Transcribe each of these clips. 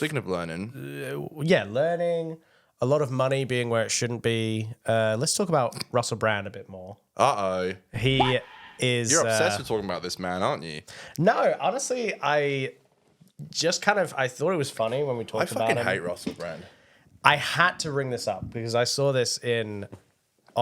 speaking of learning. Yeah, learning, a lot of money being where it shouldn't be. Let's talk about Russell Brand a bit more. Uh-oh. He is... You're obsessed with talking about this man, aren't you? No, honestly, I thought it was funny when we talked about him. I fucking hate Russell Brand. I had to bring this up because I saw this on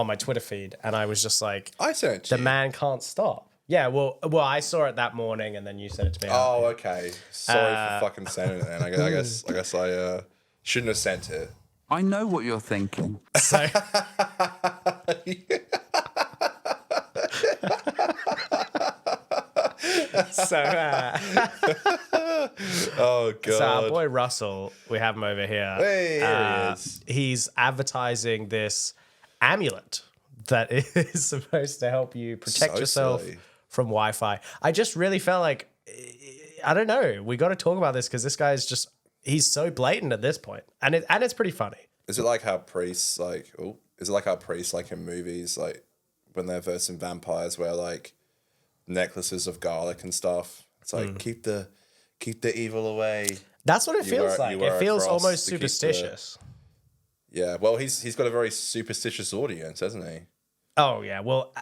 my Twitter feed and I was just like, I sent it to the you. man can't stop. Yeah, well, I saw it that morning and then you sent it to me. Oh, okay. Sorry for fucking sending it then. I guess I shouldn't have sent it. I know what you're thinking. So, Oh, God. So our boy Russell, we have him over here. Hey, here he is. He's advertising this amulet that is supposed to help you protect So yourself silly. from Wi-Fi. I just really felt like, I don't know, we got to talk about this because this guy is just, he's so blatant at this point. And it's pretty funny. Is it like how priests, like in movies, like when they're versing vampires where like necklaces of garlic and stuff? It's like, keep the evil away. That's what it feels like. wear It a feels cross almost to keep the- superstitious. Yeah, well, he's got a very superstitious audience, hasn't he? Oh yeah, well,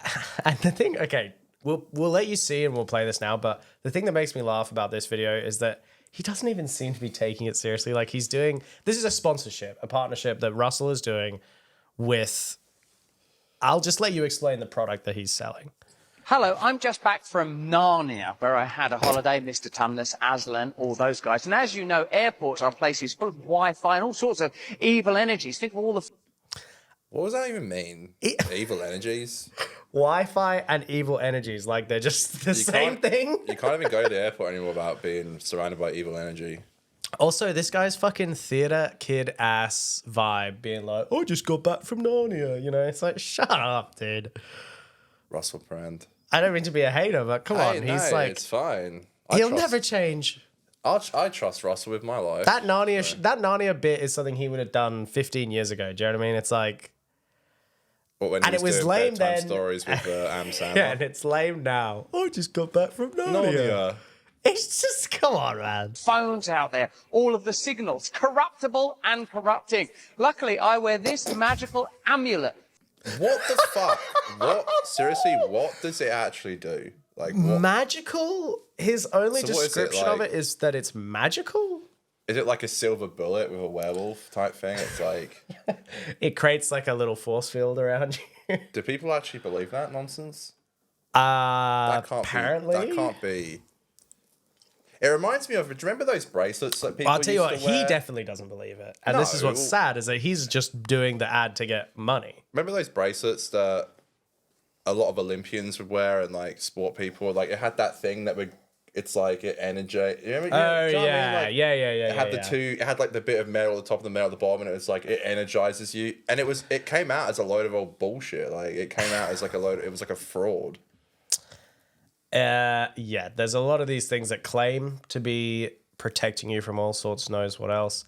and the thing, okay, we'll let you see and we'll play this now. But the thing that makes me laugh about this video is that he doesn't even seem to be taking it seriously. Like he's doing, this is a sponsorship, a partnership that Russell is doing with. I'll just let you explain the product that he's selling. Hello, I'm just back from Narnia, where I had a holiday, Mr. Tumnus, Aslan, all those guys. And as you know, airports are places full of Wi-Fi and all sorts of evil energies. Think of all the... What does that even mean? Evil energies? Wi-Fi and evil energies, like they're just the same thing. You can't even go to the airport anymore without being surrounded by evil energy. Also, this guy's fucking theater kid ass vibe being like, I just got back from Narnia. You know, it's like, shut up, dude. Russell Brand. I don't mean to be a hater, but come on. He's like, it's fine. he'll never change. I trust Russell with my life. That Narnia bit is something he would have done 15 years ago. Do you know what I mean? It's like, When and it was lame then. Stories with Am Sandler. yeah, and it's lame now. I just got back from Narnia. It's just, come on, man. phones out there, all of the signals, corruptible and corrupting. Luckily, I wear this magical amulet. What the fuck? Seriously, what does it actually do? Like, what? Magical? His only So what is it, description of like- it is that it's magical? Is it like a silver bullet with a werewolf type thing? It's like, It creates like a little force field around you. do people actually believe that nonsense? That can't Apparently. That can't be. It reminds me of, do you remember those bracelets that people I'll tell you used what, to wear? he definitely doesn't believe it. And this is what's No. sad, is that he's just doing the ad to get money. Remember those bracelets that a lot of Olympians would wear and like sport people? Like it had that thing that would, it's like it energized. You know, Oh, do you know what I mean? yeah. Like, Yeah. It had it had like the bit of metal at the top and the metal at the bottom, and it was like it energizes you. And it came out as a load of old bullshit. Like it came out as like it was like a fraud. Yeah, there's a lot of these things that claim to be protecting you from all sorts, knows what else.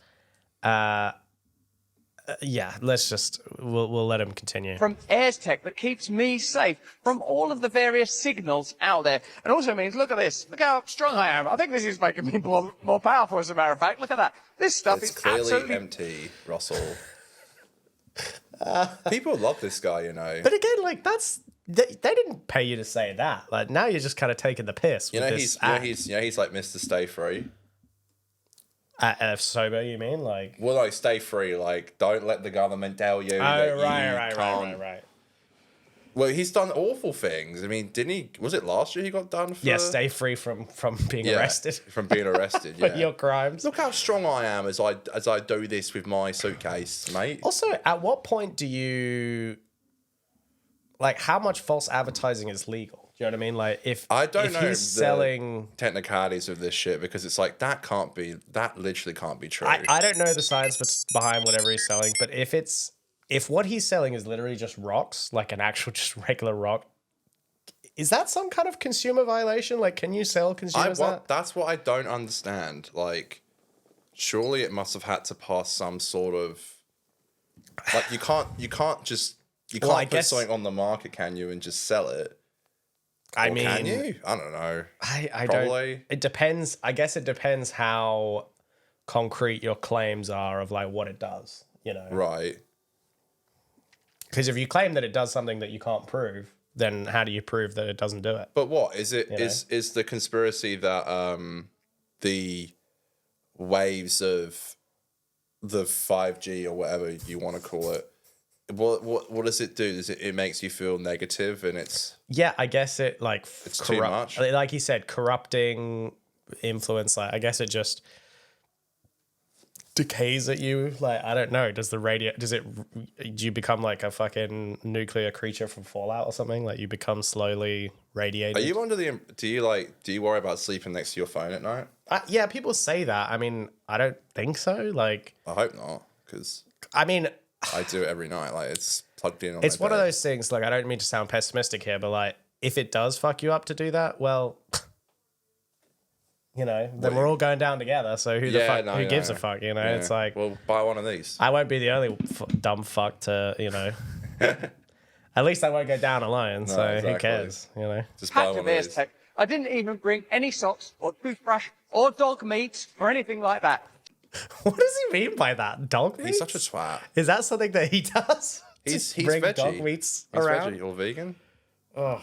Yeah, we'll let him continue. From AirTech that keeps me safe from all of the various signals out there. And also means, look at this. Look how strong I am. I think this is making me more powerful, as a matter of fact. Look at that. This stuff It's is clearly absolutely... empty, Russell. People love this guy, you know. But again, like they didn't pay you to say that. Like now you're just kind of taking the piss. You with know this he's like Mr. Stay Free. sober, you mean? Like, Well, no, stay free. Like, don't let the government tell you that you can't. right. Well, he's done awful things. I mean, didn't he? Was it last year he got done for? Yeah, stay free from being Yeah, arrested from being arrested. for Yeah. your crimes. Look how strong I am as I do this with my suitcase, mate. Also, at what point do you like how much false advertising is legal? Do you know what I mean? Like if I don't know he's the selling technicalities of this shit because it's like that literally can't be true. I don't know the science behind whatever he's selling, but if what he's selling is literally just rocks, like an actual just regular rock, is that some kind of consumer violation? Like, can you sell consumers that? That's what I don't understand. Like, surely it must have had to pass some sort of like you can't put something on the market, can you, and just sell it? I Or mean, can you? I don't know. I Probably. don't. It depends. I guess it depends how concrete your claims are of like what it does, you know? Right. Because if you claim that it does something that you can't prove, then how do you prove that it doesn't do it? But what is it? You know? Is the conspiracy that the waves of the 5G or whatever you want to call it, what does it do? It makes you feel negative, and it's Yeah, I guess it like it's too much. Like you said, corrupting influence. Like I guess it just decays at you. Like I don't know. Do you become like a fucking nuclear creature from Fallout or something? Like you become slowly radiated. Are you under the? Do you worry about sleeping next to your phone at night? Yeah, people say that. I mean, I don't think so. Like I hope not, because I mean, I do it every night. Like it's plugged in. it's my one of bed. those things. Like I don't mean to sound pessimistic here, but like if it does fuck you up to do that, well, you know, then we're all going down together. So who gives a fuck? You know, Yeah. it's like, well, buy one of these. I won't be the only dumb fuck to, you know. At least I won't go down alone. So exactly. who cares? You know. Just buy Patch one of of these. Tech. I didn't even bring any socks or toothbrush or dog meat or anything like that. What does he mean by that? Dog meat? He's such a twat. Is that something that he does? He's Bring veggie. dog meats He's around? veggie or vegan. Ugh.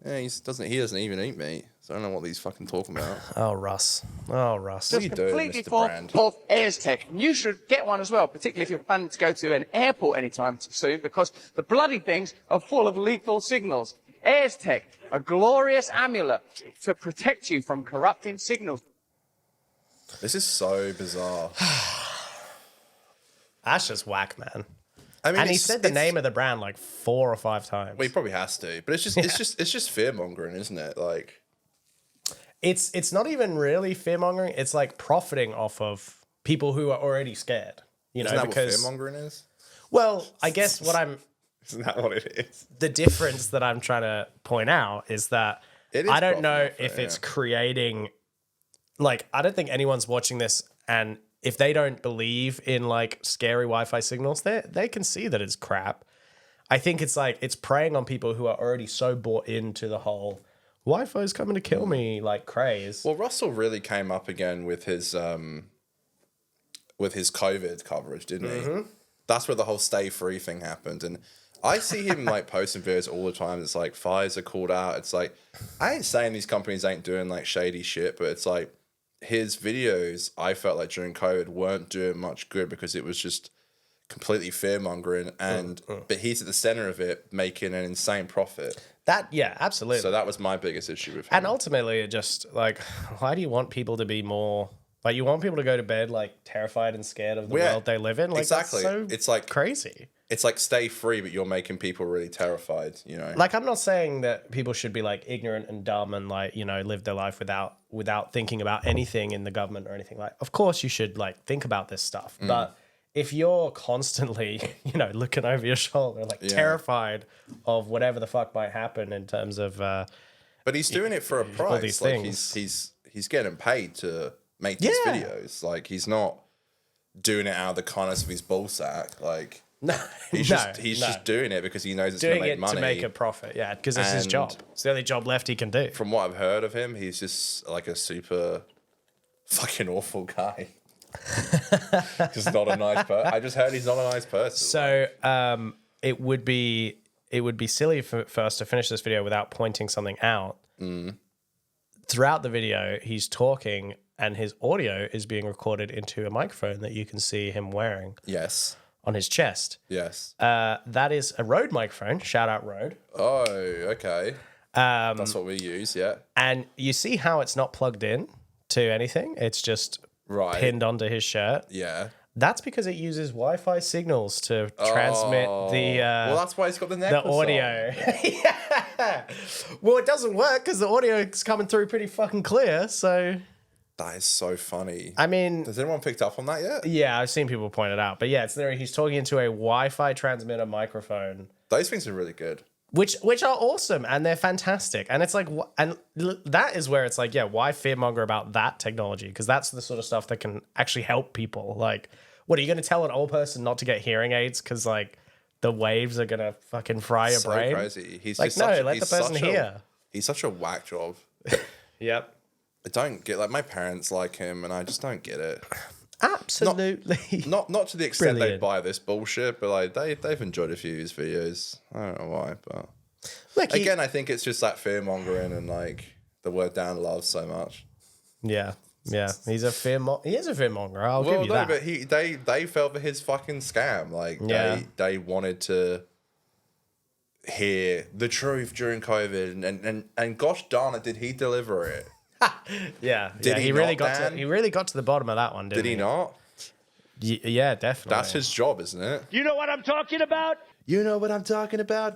Yeah, he doesn't even eat meat. So I don't know what he's fucking talking about. Oh, Russ. Oh, Russ. What are you doing, Completely Mr. full Brand? of AirTech. And you should get one as well, particularly if you're planning to go to an airport anytime soon, because the bloody things are full of lethal signals. AirTech, a glorious amulet to protect you from corrupting signals. This is so bizarre. That's just whack, man. I mean, And he said the name of the brand like 4 or 5 times. Well, he probably has to, but it's just fear mongering, isn't it? Like, It's not even really fear mongering. It's like profiting off of people who are already scared. You know, isn't that because what fear mongering is? well, I guess Isn't that what it is? the difference that I'm trying to point out is that It is I don't know profiting off if it, it's yeah. creating like I don't think anyone's watching this and if they don't believe in like scary Wi-Fi signals, they can see that it's crap. I think it's like it's preying on people who are already so bought into the whole Wi-Fi is coming to kill me like craze. Well, Russell really came up again with his COVID coverage, didn't he? That's where the whole stay free thing happened, and I see him like posting videos all the time. It's like Pfizer called out. It's like I ain't saying these companies ain't doing like shady shit, but it's like his videos. I felt like during COVID weren't doing much good because it was just completely fear mongering, and but he's at the center of it, making an insane profit. Yeah, absolutely. So that was my biggest issue with him. And ultimately, it just like, why do you want people to be more like you want people to go to bed like terrified and scared of the world they live in? Like, exactly. That's so It's like crazy. It's like stay free, but you're making people really terrified. You know, Like I'm not saying that people should be like ignorant and dumb and like live their life without thinking about anything in the government or anything like. Of course, you should like think about this stuff, but if you're constantly, looking over your shoulder, like terrified of whatever the fuck might happen in terms of, but he's doing it for a price. these Like things. he's getting paid to make these videos. Like he's not doing it out of the kindness of his ballsack. Like he's just doing it because he knows it's going to doing make it money. to make a profit. Yeah, because it's his And- job. It's the only job left he can do. From what I've heard of him, he's just like a super fucking awful guy. Just not a nice person. I just heard he's not a nice person. So it would be silly for us to finish this video without pointing something out. Throughout the video, he's talking and his audio is being recorded into a microphone that you can see him wearing Yes. on his chest. Yes. That is a Rode microphone. Shout out Rode. Oh, okay. That's what we use, yeah. And you see how it's not plugged in to anything. It's just Right. pinned onto his shirt. Yeah. That's because it uses Wi-Fi signals to transmit the well, that's why he's got the the necklace audio. Yeah. Well, it doesn't work because the audio is coming through pretty fucking clear. So, That is so funny. I mean, Has anyone picked up on that yet? yeah, I've seen people point it out. But yeah, it's there. He's talking into a Wi-Fi transmitter microphone, Those things are really good. which are awesome and they're fantastic. And it's like, that is where it's like, yeah, why fearmonger about that technology? Because that's the sort of stuff that can actually help people. Like, what are you going to tell an old person not to get hearing aids? Because like the waves are going to fucking fry your So brain. crazy. He's Like, just no, such, let he's the person such hear. He's such a whack job. Yep. I don't get, like, my parents like him, and I just don't get it. Absolutely. Not to the extent they Brilliant. buy this bullshit, but like they've enjoyed a few of his videos. I don't know why, but Look, again, I think it's just that fear mongering and like the word Dan loves so much. yeah. He's a he is a fearmonger. I'll give you no, that. but they fell for his fucking scam. Like they wanted to hear the truth during COVID, and gosh darn it, did he deliver it? Yeah. Did he really not, got Dan? to he really got to the bottom of that one, didn't Did he not? Yeah, definitely. That's his job, isn't it? You know what I'm talking about? You know what I'm talking about?